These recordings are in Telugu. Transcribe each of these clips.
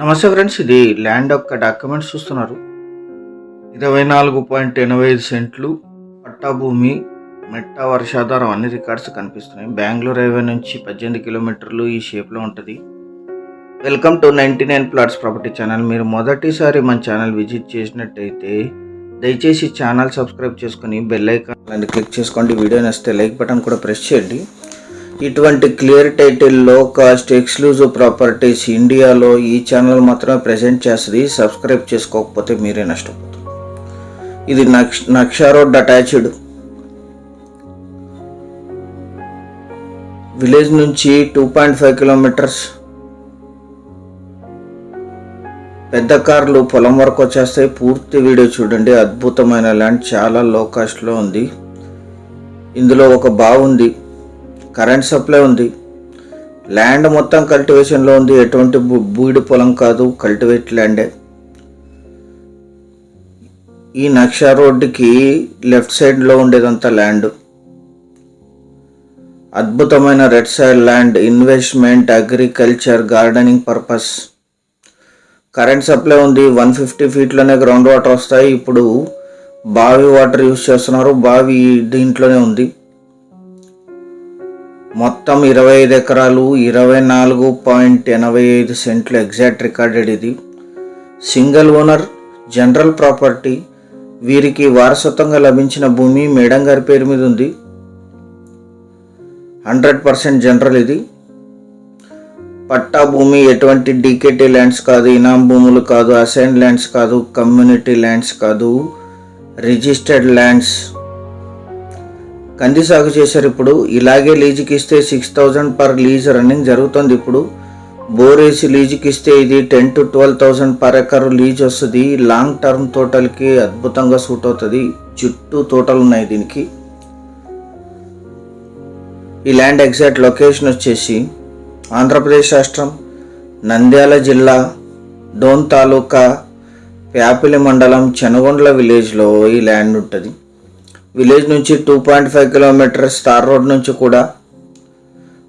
నమస్తే ఫ్రెండ్స్, ఇది ల్యాండ్ యొక్క డాక్యుమెంట్స్ చూస్తున్నారు. 24.85 సెంట్లు పట్టా భూమి, మెట్ట, వర్షాధారం అన్ని రికార్డ్స్ కనిపిస్తున్నాయి. బెంగళూరు హైవే నుంచి 18 కిలోమీటర్లు ఈ షేప్లో ఉంటుంది. Welcome to 99 plots property channel. మీరు మొదటిసారి మన ఛానల్ విజిట్ చేసినట్టయితే దయచేసి ఛానల్ సబ్స్క్రైబ్ చేసుకుని బెల్ ఐకాన్ క్లిక్ చేసుకోండి. వీడియో నచ్చితే లైక్ బటన్ కూడా ప్రెస్ చేయండి. ఇటువంటి క్లియర్ టైటిల్, లో కాస్ట్, ఎక్స్క్లూజివ్ ప్రాపర్టీస్ ఇండియాలో ఈ ఛానల్ మాత్రమే ప్రజెంట్ చేస్తుంది. సబ్స్క్రైబ్ చేసుకోకపోతే మీరే నష్టపోతారు. ఇది నక్షా రోడ్ అటాచ్డ్. విలేజ్ నుంచి 2.5 కిలోమీటర్స్. పెద్ద కార్లు పొలం వరకు వచ్చేస్తాయి. పూర్తి వీడియో చూడండి. అద్భుతమైన ల్యాండ్, చాలా లో కాస్ట్లో ఉంది. ఇందులో ఒక బావి ఉంది, కరెంట్ సప్లై ఉంది. ల్యాండ్ మొత్తం కల్టివేషన్లో ఉంది. ఎటువంటి బూడి పొలం కాదు, కల్టివేట్ ల్యాండే. ఈ నక్షా రోడ్డుకి లెఫ్ట్ సైడ్లో ఉండేదంతా ల్యాండ్. అద్భుతమైన red side land, investment, agriculture, gardening purpose. Current supply ఉంది. 150 ఫీట్లోనే గ్రౌండ్ వాటర్ వస్తాయి. ఇప్పుడు బావి వాటర్ యూజ్ చేస్తున్నారు. బావి దీంట్లోనే ఉంది. మొత్తం 25 ఎకరాలు, 24.85 సెంట్లు ఎగ్జాక్ట్ రికార్డెడ్. ఇది సింగిల్ ఓనర్, జనరల్ ప్రాపర్టీ. వీరికి వారసత్వంగా లభించిన భూమి మేడం గారి పేరు మీద ఉంది. 100% జనరల్. ఇది పట్టా భూమి. ఎటువంటి డీకేటీ ల్యాండ్స్ కాదు, ఇనాం భూములు కాదు, అసైన్ ల్యాండ్స్ కాదు, కమ్యూనిటీ ల్యాండ్స్ కాదు, రిజిస్టర్డ్ ల్యాండ్స్. కంది సాగు చేశారు. ఇప్పుడు ఇలాగే లీజుకి ఇస్తే 6,000 పర్ లీజ్ రన్నింగ్ జరుగుతుంది. ఇప్పుడు బోరేసి లీజుకి ఇస్తే ఇది 10,000 to 12,000 పర్ ఎకర్ లీజ్ వస్తుంది. లాంగ్ టర్మ్ తోటలకి అద్భుతంగా సూట్ అవుతుంది. చుట్టూ తోటలు ఉన్నాయి దీనికి. ఈ ల్యాండ్ ఎగ్జాక్ట్ లొకేషన్ వచ్చేసి ఆంధ్రప్రదేశ్ రాష్ట్రం, నంద్యాల జిల్లా, డోన్ తాలూకా, ప్యాపిలి మండలం, చెనగొండ్ల విలేజ్లో ఈ ల్యాండ్ ఉంటుంది. విలేజ్ నుంచి 2.5 కిలోమీటర్స్. తార్ రోడ్ నుంచి కూడా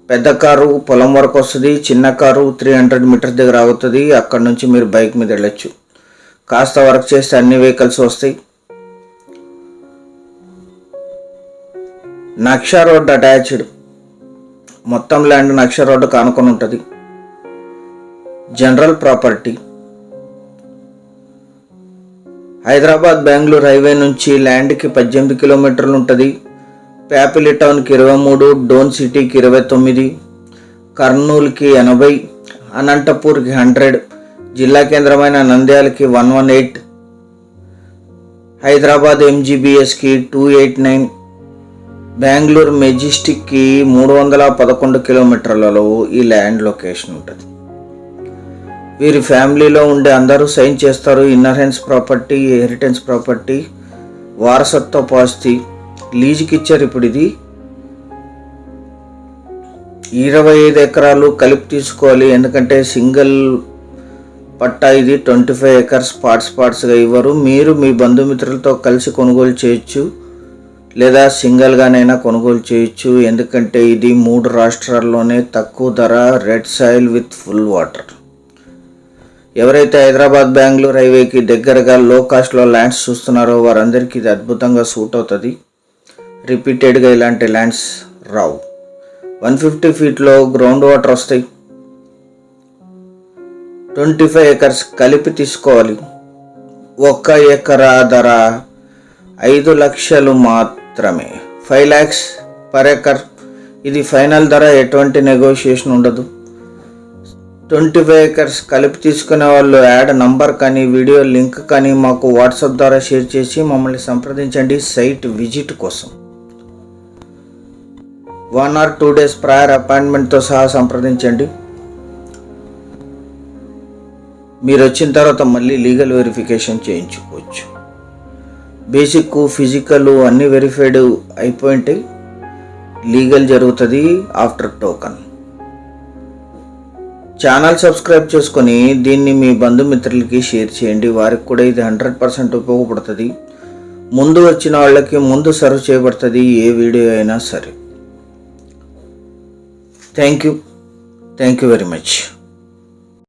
పెద్ద కారు పొలం వరకు వస్తుంది. చిన్న కారు 300 మీటర్స్ దగ్గర ఆగుతుంది. అక్కడ నుంచి మీరు బైక్ మీద వెళ్ళచ్చు. కాస్త వర్క్ చేస్తే అన్ని వెహికల్స్ వస్తాయి. నక్షా రోడ్ అటాచ్డ్. మొత్తం ల్యాండ్ నక్షా రోడ్డు కానుకొని ఉంటుంది. General property. Hyderabad Bengaluru highway నుంచి ల్యాండ్కి 18 కిలోమీటర్లు ఉంటుంది. ప్యాపిలి టౌన్కి 23, డోన్ సిటీకి 29, కర్నూలుకి 80, అనంతపూర్కి 100, జిల్లా కేంద్రమైన నంద్యాలకి 118, హైదరాబాద్ ఎంజీబీఎస్కి 289, బెంగళూరు మెజెస్టిక్కి 311 కిలోమీటర్లలో ఈ ల్యాండ్ లొకేషన్ ఉంటుంది. వీరి ఫ్యామిలీలో ఉండే అందరూ సైన్ చేస్తారు. ఇన్నరెన్స్ ప్రాపర్టీ, హెరిటెన్స్ ప్రాపర్టీ, వారసత్వ ఆస్తి. లీజుకి ఇచ్చారు. ఇప్పుడు ఇది 25 ఎకరాలు కలిపి తీసుకోవాలి. ఎందుకంటే సింగిల్ పట్టా ఇది. 25 ఎకర్స్ పార్ట్స్గా ఇవ్వరు. మీరు మీ బంధుమిత్రులతో కలిసి కొనుగోలు చేయొచ్చు, లేదా సింగిల్గానైనా కొనుగోలు చేయొచ్చు. ఎందుకంటే ఇది 3 రాష్ట్రాల్లోనే తక్కువ ధర, red soil with full water. ఎవరైతే హైదరాబాద్ బెంగళూరు హైవేకి దగ్గరగా లో కాస్ట్లో ల్యాండ్స్ చూస్తున్నారో వారందరికీ ఇది అద్భుతంగా సూట్ అవుతుంది. రిపీటెడ్గా ఇలాంటి ల్యాండ్స్ రావు. 150 ఫీట్లో గ్రౌండ్ వాటర్ వస్తాయి. 25 ఎకర్స్ కలిపి తీసుకోవాలి. 1 ఎకరా ధర 5 లక్షలు మాత్రమే. 5 lakhs పర్ ఎకర్. ఇది ఫైనల్ ధర. ఎటువంటి నెగోషియేషన్ ఉండదు. 25 ఎకర్స్ కలిపి తీసుకునే వాళ్ళు యాడ్ నంబర్ కానీ వీడియో లింక్ కానీ మాకు వాట్సాప్ ద్వారా షేర్ చేసి మమ్మల్ని సంప్రదించండి సైట్ విజిట్ కోసం. 1 or 2 days ప్రయర్ అపాయింట్మెంట్తో సహా సంప్రదించండి. మీరు వచ్చిన తర్వాత మళ్ళీ లీగల్ వెరిఫికేషన్ చేయించుకోవచ్చు. బేసిక్, ఫిజికల్ అన్నీ వెరిఫైడ్ అయిపోయింటాయి. లీగల్ జరుగుతుంది ఆఫ్టర్ టోకన్. ఛానల్ సబ్స్క్రైబ్ చేసుకొని దీన్ని మీ బంధుమిత్రులకి షేర్ చేయండి. వారికి కూడా ఇది 100% ఉపయోగపడుతుంది. ముందు వచ్చిన వాళ్ళకి ముందు సర్వ్ చేయబడుతుంది ఏ వీడియో అయినా సరే. Thank you very much.